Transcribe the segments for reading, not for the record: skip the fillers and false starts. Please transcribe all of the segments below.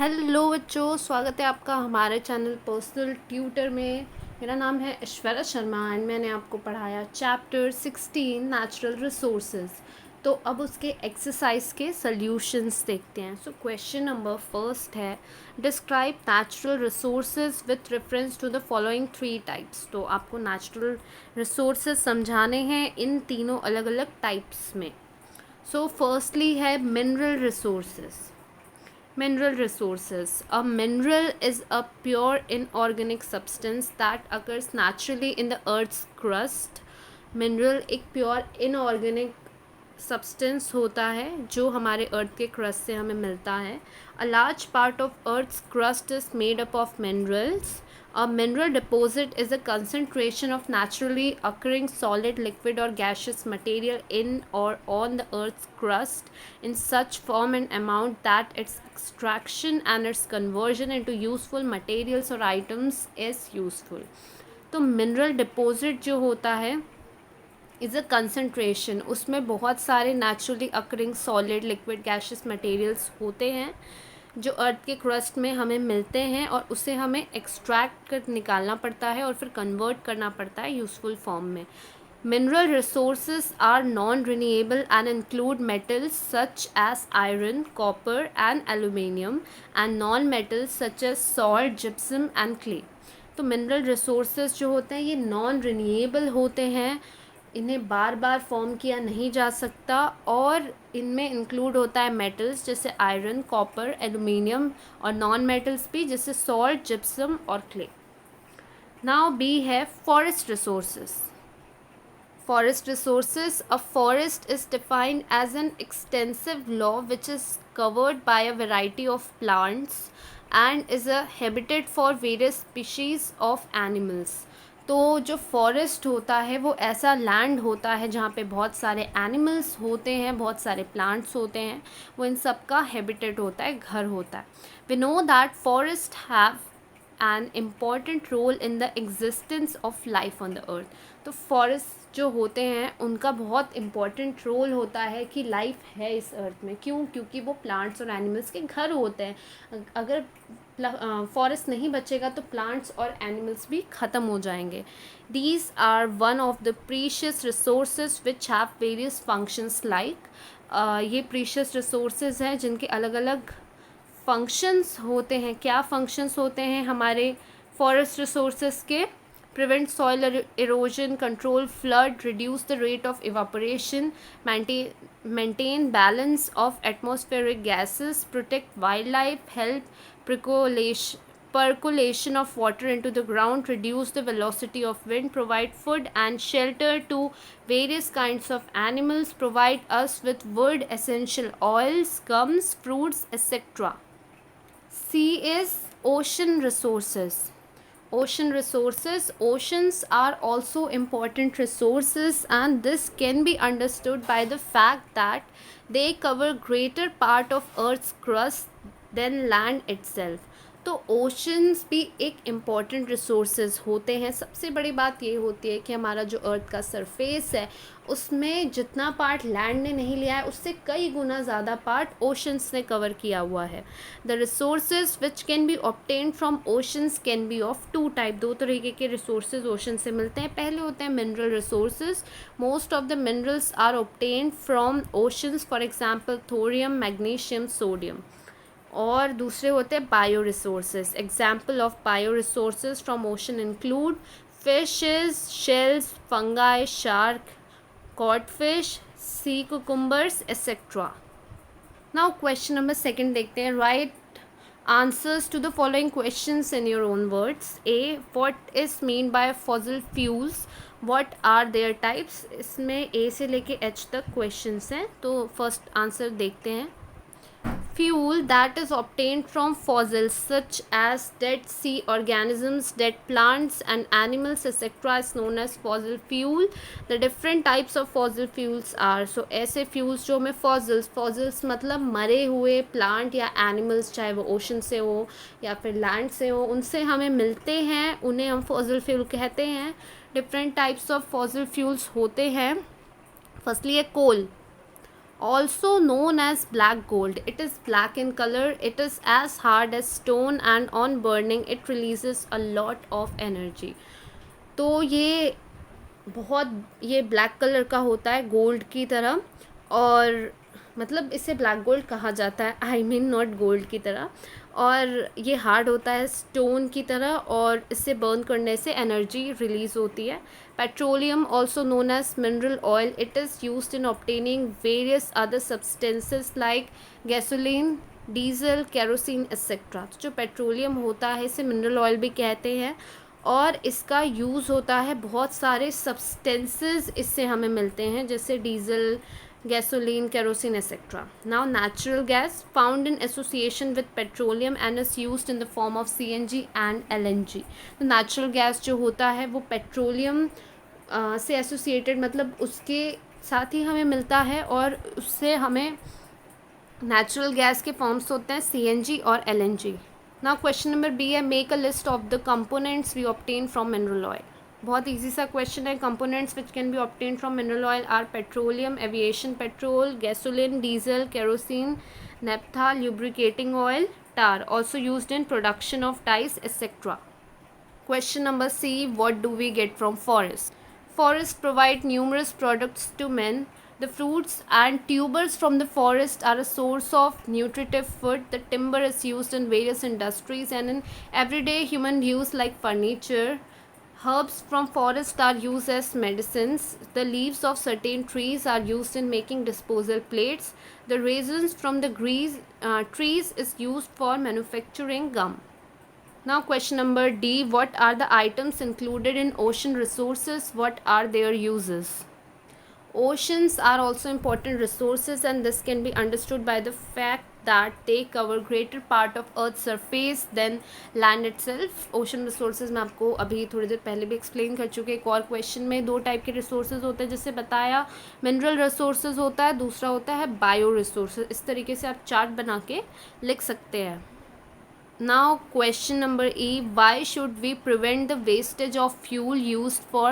Hello बच्चों, स्वागत है आपका हमारे चैनल पर्सनल ट्यूटर में। मेरा नाम है ऐश्वर्या शर्मा एंड मैंने आपको पढ़ाया चैप्टर 16 नेचुरल रिसोर्सेज। तो अब उसके एक्सरसाइज के सॉल्यूशंस देखते हैं। सो क्वेश्चन नंबर फर्स्ट है, describe natural resources with reference to the following three types. तो आपको नेचुरल रिसोर्सेज समझाने हैं इन तीनों अलग अलग टाइप्स में। सो फर्स्टली है mineral resources. Mineral resources. A mineral is a pure inorganic substance that occurs naturally in the earth's crust. Mineral एक pure inorganic substance होता है जो हमारे earth के crust से हमें मिलता है. A large part of earth's crust is made up of minerals. A mineral deposit is a concentration of naturally occurring solid, liquid or gaseous material in or on the earth's crust in such form and amount that its extraction and its conversion into useful materials or items is useful. तो mineral deposit जो होता है is a concentration, उसमें बहुत सारे naturally occurring solid, liquid, gaseous materials होते हैं जो अर्थ के क्रस्ट में हमें मिलते हैं और उसे हमें एक्सट्रैक्ट कर निकालना पड़ता है और फिर कन्वर्ट करना पड़ता है यूज़फुल फॉर्म में. Mineral resources are non-renewable and include metals such as iron, copper and aluminium and non-metals such as salt, gypsum and clay. तो मिनरल रिसोर्सेज जो होते हैं ये नॉन रिन्यूएबल होते हैं, इन्हें बार बार फॉर्म किया नहीं जा सकता और इनमें इंक्लूड होता है मेटल्स जैसे आयरन, कॉपर, एल्यूमिनियम और नॉन मेटल्स भी जैसे सॉल्ट, जिप्सम और क्ले. नाउ बी है forest resources. Forest resources. A forest is defined as an extensive law which is covered by a variety of plants and is a habitat for various species of animals. तो जो forest होता है वो ऐसा land होता है जहाँ पे बहुत सारे एनिमल्स होते हैं, बहुत सारे प्लांट्स होते हैं, वो इन सब का हैबिटेट होता है, घर होता है. We know that forest have an important role in the existence of life on the earth. तो फॉरेस्ट जो होते हैं उनका बहुत इम्पॉर्टेंट रोल होता है कि लाइफ है इस अर्थ में. क्यों? क्योंकि वो प्लांट्स और एनिमल्स के घर होते हैं. अगर फॉरेस्ट नहीं बचेगा तो प्लांट्स और एनिमल्स भी ख़त्म हो जाएंगे. These are one of the precious resources which have various functions like. ये प्रीशियस रिसोर्सेज हैं जिनके अलग अलग फंक्शंस होते हैं. क्या फंक्शंस होते हैं हमारे फॉरेस्ट रिसोर्सेज के? Prevent soil erosion, control flood, reduce the rate of evaporation, maintain balance of atmospheric gases, protect wildlife, help percolation of water into the ground, reduce the velocity of wind, provide food and shelter to various kinds of animals, provide us with wood, essential oils, gums, fruits, etc. C is ocean resources. Ocean resources. Oceans are also important resources and this can be understood by the fact that they cover greater part of Earth's crust than land itself. तो oceans भी एक important resources होते हैं. सबसे बड़ी बात ये होती है कि हमारा जो अर्थ का सरफेस है उसमें जितना पार्ट लैंड ने नहीं लिया है उससे कई गुना ज़्यादा पार्ट ओशंस ने कवर किया हुआ है. The resources which can be obtain from oceans can be of two type. दो तरीके के रिसोर्सेज ओशन से मिलते हैं. पहले होते हैं mineral resources. Most of the minerals are obtain from oceans, for example thorium, magnesium, sodium. और दूसरे होते हैं bio resources. Example of bio resources from ocean include fishes, shells, fungi, shark, codfish, sea cucumbers etcetera. Now question number second देखते हैं. Right answers to the following questions in your own words. A. What is mean by fossil fuels? What are their types? इसमें A से लेके H तक questions हैं. तो first answer देखते हैं. Fuel that is obtained from fossils such as dead sea organisms, dead plants and animals etc. is known as fossil fuel. The different types of fossil fuels are, so ऐसे fuels जो हमें fossils मतलब मरे हुए plant या animals, चाहे वो ocean से हो या फिर land से हो, उनसे हमें मिलते हैं, उन्हें हम fossil fuel कहते हैं. Different types of fossil fuels होते हैं. फर्स्टली है कोल. also known as black gold. It is black in color, it is as hard as stone, and on burning it releases a lot of energy. तो ये black colour का होता है gold की तरह, और मतलब इसे ब्लैक गोल्ड कहा जाता है, आई मीन नॉट गोल्ड की तरह, और ये हार्ड होता है स्टोन की तरह, और इसे बर्न करने से एनर्जी रिलीज़ होती है. Petroleum also known as mineral oil, it is used in obtaining various other substances like gasoline, diesel, kerosene etcetera. जो पेट्रोलियम होता है इसे मिनरल ऑयल भी कहते हैं, और इसका यूज़ होता है बहुत सारे सब्सटेंसेस इससे हमें मिलते हैं, जैसे diesel, gasoline, kerosene, etc. Now, natural gas found in association with petroleum and is used in the form of CNG and LNG. तो natural gas जो होता है वो पेट्रोलियम से एसोसिएटेड, मतलब उसके साथ ही हमें मिलता है, और उससे हमें नेचुरल गैस के फॉर्म्स होते हैं CNG और LNG. Now question number b है, make a list of the components we obtain from mineral oil. बहुत इजी सा क्वेश्चन है. Components which can be obtain from mineral oil are petroleum, aviation petrol, gasoline, diesel, kerosene, naphtha, lubricating oil, tar, also used in production of dyes, etc. Question number C, what do we get from forest? Forests provide numerous products to men. The fruits and tubers from the forest are a source of nutritive food. The timber is used in various industries and in everyday human use like furniture. Herbs from forest are used as medicines. The leaves of certain trees are used in making disposal plates. The raisins from the trees is used for manufacturing gum. Now question number D, what are the items included in ocean resources? What are their uses? Oceans are also important resources, and this can be understood by the fact that they cover greater part of Earth's surface than land itself. Ocean resources मैं आपको अभी थोड़ी देर पहले भी explain कर चुके. एक और क्वेश्चन में दो टाइप के रिसोर्सेज होते हैं, जैसे बताया मिनरल रिसोर्सेज होता है, दूसरा होता है बायो रिसोर्सेज. इस तरीके से आप चार्ट बना के लिख सकते हैं. Now question number E, why should we prevent the wastage of fuel used for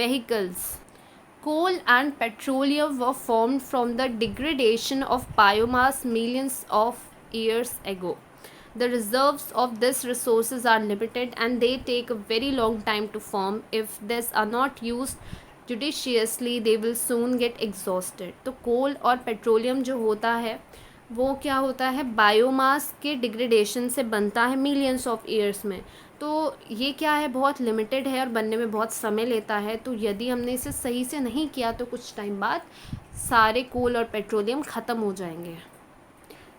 vehicles? Coal and petroleum were formed from the degradation of biomass millions of years ago. The reserves of these resources are limited and they take a very long time to form. If these are not used judiciously, they will soon get exhausted. तो कोल और petroleum जो होता है वो क्या होता है, biomass के डिग्रेडेशन से बनता है मिलियंस ऑफ ईयर्स में. तो ये क्या है, बहुत लिमिटेड है और बनने में बहुत समय लेता है. तो यदि हमने इसे सही से नहीं किया तो कुछ टाइम बाद सारे कोल और पेट्रोलियम ख़त्म हो जाएंगे.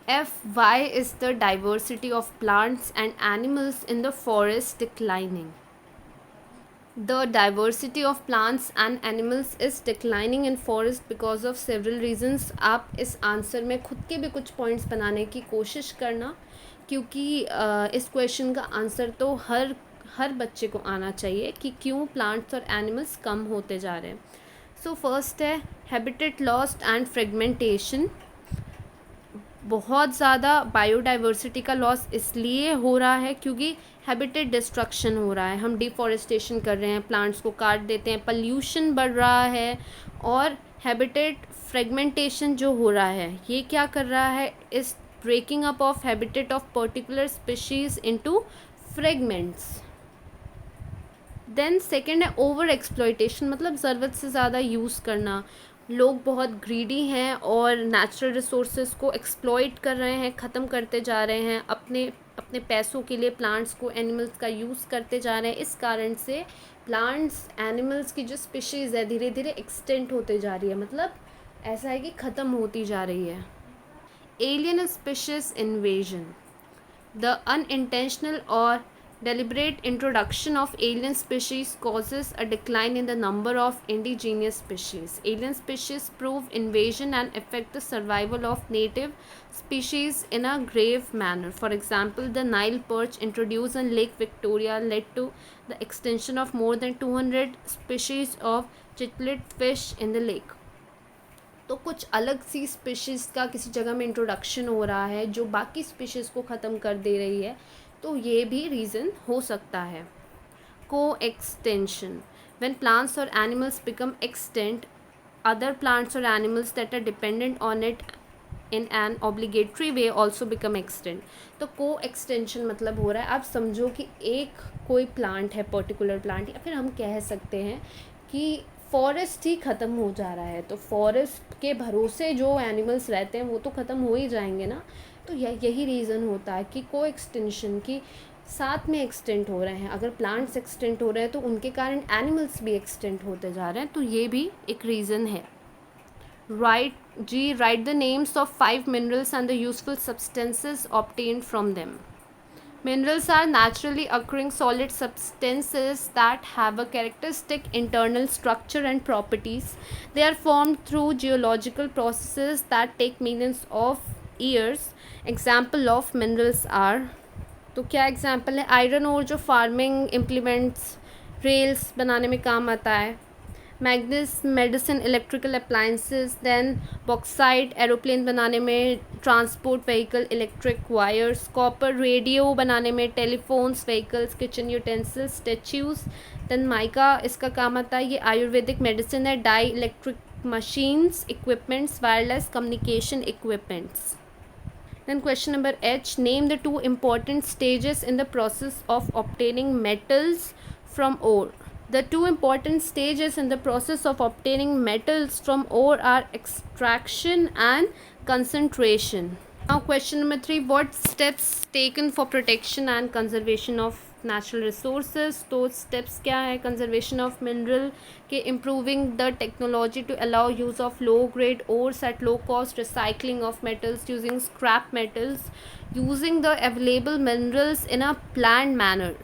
F, why is the diversity of plants and animals in the forest declining? The diversity of plants and animals is declining in forest because of several reasons. आप इस आंसर में खुद के भी कुछ पॉइंट्स बनाने की कोशिश करना, क्योंकि इस क्वेश्चन का आंसर तो हर बच्चे को आना चाहिए कि क्यों प्लांट्स और एनिमल्स कम होते जा रहे हैं. सो फर्स्ट है हैबिटेट लॉस्ट एंड फ्रेगमेंटेशन. बहुत ज़्यादा बायोडाइवर्सिटी का लॉस इसलिए हो रहा है क्योंकि हैबिटेट डिस्ट्रक्शन हो रहा है. हम डिफॉरेस्टेशन कर रहे हैं, प्लांट्स को काट देते हैं, पल्यूशन बढ़ रहा है, और हैबिटेट फ्रेगमेंटेशन जो हो रहा है ये क्या कर रहा है, इस breaking up of habitat of particular species into fragments. Then second है ओवर एक्सप्लॉयटेशन, मतलब ज़रूरत से ज़्यादा यूज़ करना. लोग बहुत ग्रीडी हैं और नेचुरल रिसोर्सेज को एक्सप्लॉइट कर रहे हैं, ख़त्म करते जा रहे हैं, अपने पैसों के लिए प्लांट्स को, एनिमल्स का यूज़ करते जा रहे हैं. इस कारण से प्लांट्स एनिमल्स की जो स्पीशीज़ है धीरे धीरे एक्सटेंट होते जा रही है, मतलब ऐसा है कि ख़त्म होती जा रही है. Alien species invasion, the unintentional और deliberate introduction of alien species causes a decline in the number of indigenous species. Alien species prove invasion and affect the survival of native species in a grave manner. For example, the Nile perch introduced in Lake Victoria led to the extinction of more than 200 species of cichlid fish in the lake. तो कुछ अलग सी species का किसी जगह में introduction हो रहा है जो बाकी स्पीशीज़ को ख़त्म कर दे रही है, तो ये भी रीज़न हो सकता है. को एक्सटेंशन, व्हेन प्लांट्स और animals become extinct other plants or animals that are dependent on it in an obligatory way also become extinct. तो को एक्सटेंशन मतलब हो रहा है, आप समझो कि एक कोई प्लांट है, पर्टिकुलर प्लांट, या फिर हम कह सकते हैं कि फॉरेस्ट ही ख़त्म हो जा रहा है, तो फॉरेस्ट के भरोसे जो एनिमल्स रहते हैं वो तो ख़त्म हो ही जाएंगे ना। तो यही रीज़न होता है कि को एक्सटेंशन की साथ में एक्सटेंट हो रहे हैं। अगर प्लांट्स एक्सटेंट हो रहे हैं तो उनके कारण एनिमल्स भी एक्सटेंट होते जा रहे हैं, तो ये भी एक रीज़न है। Write the names of 5 minerals and the useful substances obtained from them. Minerals are naturally occurring solid substances that have a characteristic internal structure and properties. They are formed through geological processes that take millions of years. Example of minerals are, तो क्या example है? Iron ore जो farming implements, rails बनाने में काम आता है। Manganese medicine, electrical appliances. Then bauxite aeroplane बनाने में, transport vehicle, electric wires. Copper radio बनाने में, telephones, vehicles, kitchen utensils, statues. Then mica, इसका काम आता है, ये आयुर्वेदिक मेडिसिन है। Dielectric machines, equipments, wireless communication equipments. Then question number H, name the 2 important stages in the process of obtaining metals from ore. The 2 important stages in the process of obtaining metals from ore are extraction and concentration. Now question number 3, what steps taken for protection and conservation of natural resources. तो steps क्या है conservation of mineral के? Improving the technology to allow use of low grade ores at low cost, recycling of metals using scrap metals, using the available minerals in a planned manner,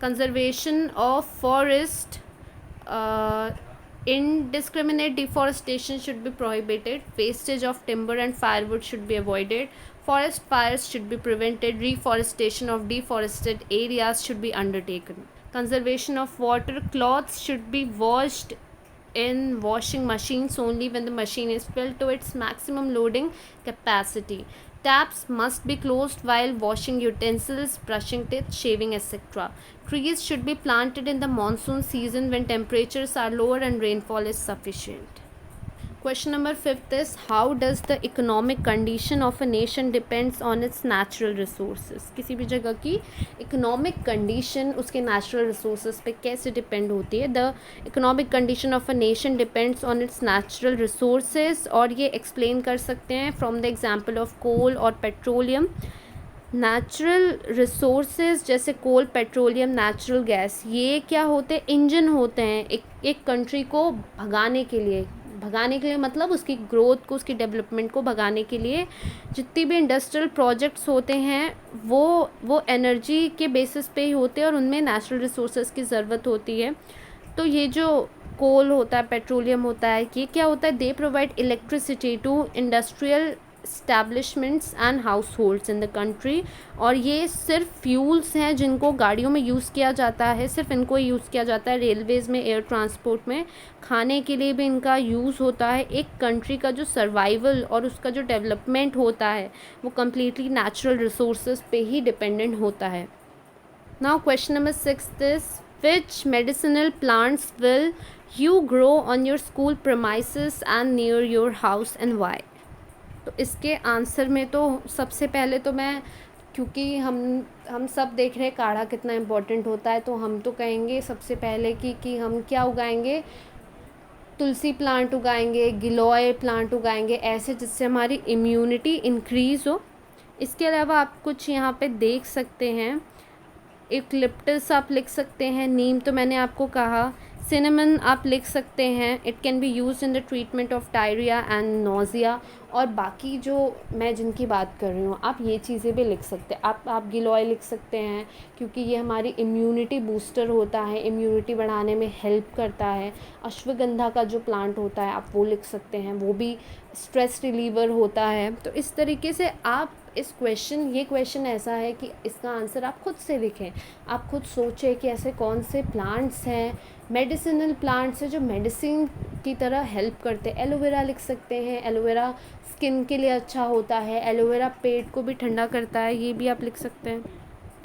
conservation of forest, indiscriminate deforestation should be prohibited, wastage of timber and firewood should be avoided, forest fires should be prevented, reforestation of deforested areas should be undertaken, conservation of water, clothes should be washed in washing machines only when the machine is filled to its maximum loading capacity, taps must be closed while washing utensils, brushing teeth, shaving, etc. Trees should be planted in the monsoon season when temperatures are lower and rainfall is sufficient. Question number 5 is, how does the economic condition of a nation depends on its natural resources? किसी भी जगह की economic condition उसके natural resources पे कैसे depend होती है? The economic condition of a nation depends on its natural resources, और ये explain कर सकते हैं from the example of coal और petroleum. नेचुरल रिसोर्सेज जैसे कोल, पेट्रोलियम, नेचुरल गैस, ये क्या होते हैं? इंजन होते हैं एक कंट्री को भगाने के लिए मतलब उसकी ग्रोथ को, उसकी डेवलपमेंट को भगाने के लिए जितनी भी इंडस्ट्रियल प्रोजेक्ट्स होते हैं वो एनर्जी के बेसिस पे ही होते हैं और उनमें नेचुरल रिसोर्सेज की ज़रूरत होती है। तो ये जो कोल होता है, पेट्रोलियम होता है, ये क्या होता है? They provide electricity to industrial establishments and households in the country, और ये सिर्फ फ्यूल्स हैं जिनको गाड़ियों में यूज़ किया जाता है, सिर्फ इनको यूज़ किया जाता है, रेलवेज़ में, एयर ट्रांसपोर्ट में, खाने के लिए भी इनका यूज़ होता है। एक कंट्री का जो सर्वाइवल और उसका जो डेवलपमेंट होता है वो कम्प्लीटली नेचुरल रिसोर्सेज पे ही डिपेंडेंट होता है। Now question number 6 is, which medicinal plants will you grow on your school premises and near your house and why? तो इसके आंसर में तो सबसे पहले तो मैं, क्योंकि हम सब देख रहे हैं काढ़ा कितना इम्पोर्टेंट होता है, तो हम तो कहेंगे सबसे पहले कि हम क्या उगाएंगे? तुलसी प्लांट उगाएंगे, गिलोय प्लांट उगाएंगे, ऐसे जिससे हमारी इम्यूनिटी इंक्रीज़ हो। इसके अलावा आप कुछ यहाँ पे देख सकते हैं, यूकलिप्टस आप लिख सकते हैं, नीम तो मैंने आपको कहा, सिनेमन आप लिख सकते हैं, it can be use in the treatment of diarrhoea and nausea, और बाकी जो मैं जिनकी बात कर रही हूँ आप ये चीज़ें भी लिख सकते हैं। आप गिलोय लिख सकते हैं क्योंकि ये हमारी इम्यूनिटी बूस्टर होता है, इम्यूनिटी बढ़ाने में हेल्प करता है। अश्वगंधा का जो प्लांट होता है आप वो लिख सकते हैं, वो भी स्ट्रेस रिलीवर होता है। तो इस तरीके से आप ये क्वेश्चन ऐसा है कि इसका आंसर आप खुद से लिखें, आप खुद सोचें कि ऐसे कौन से प्लांट्स हैं, मेडिसिनल प्लांट्स हैं जो मेडिसिन की तरह हेल्प करते हैं। एलोवेरा लिख सकते हैं, एलोवेरा स्किन के लिए अच्छा होता है, एलोवेरा पेट को भी ठंडा करता है, ये भी आप लिख सकते हैं।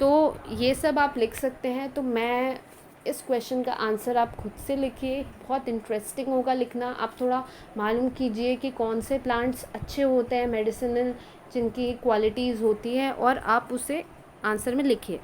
तो ये सब आप लिख सकते हैं। तो मैं इस क्वेश्चन का आंसर आप खुद से लिखिए, बहुत इंटरेस्टिंग होगा लिखना। आप थोड़ा मालूम कीजिए कि कौन से प्लांट्स अच्छे होते हैं मेडिसिनल, जिनकी क्वालिटीज़ होती है, और आप उसे आंसर में लिखिए।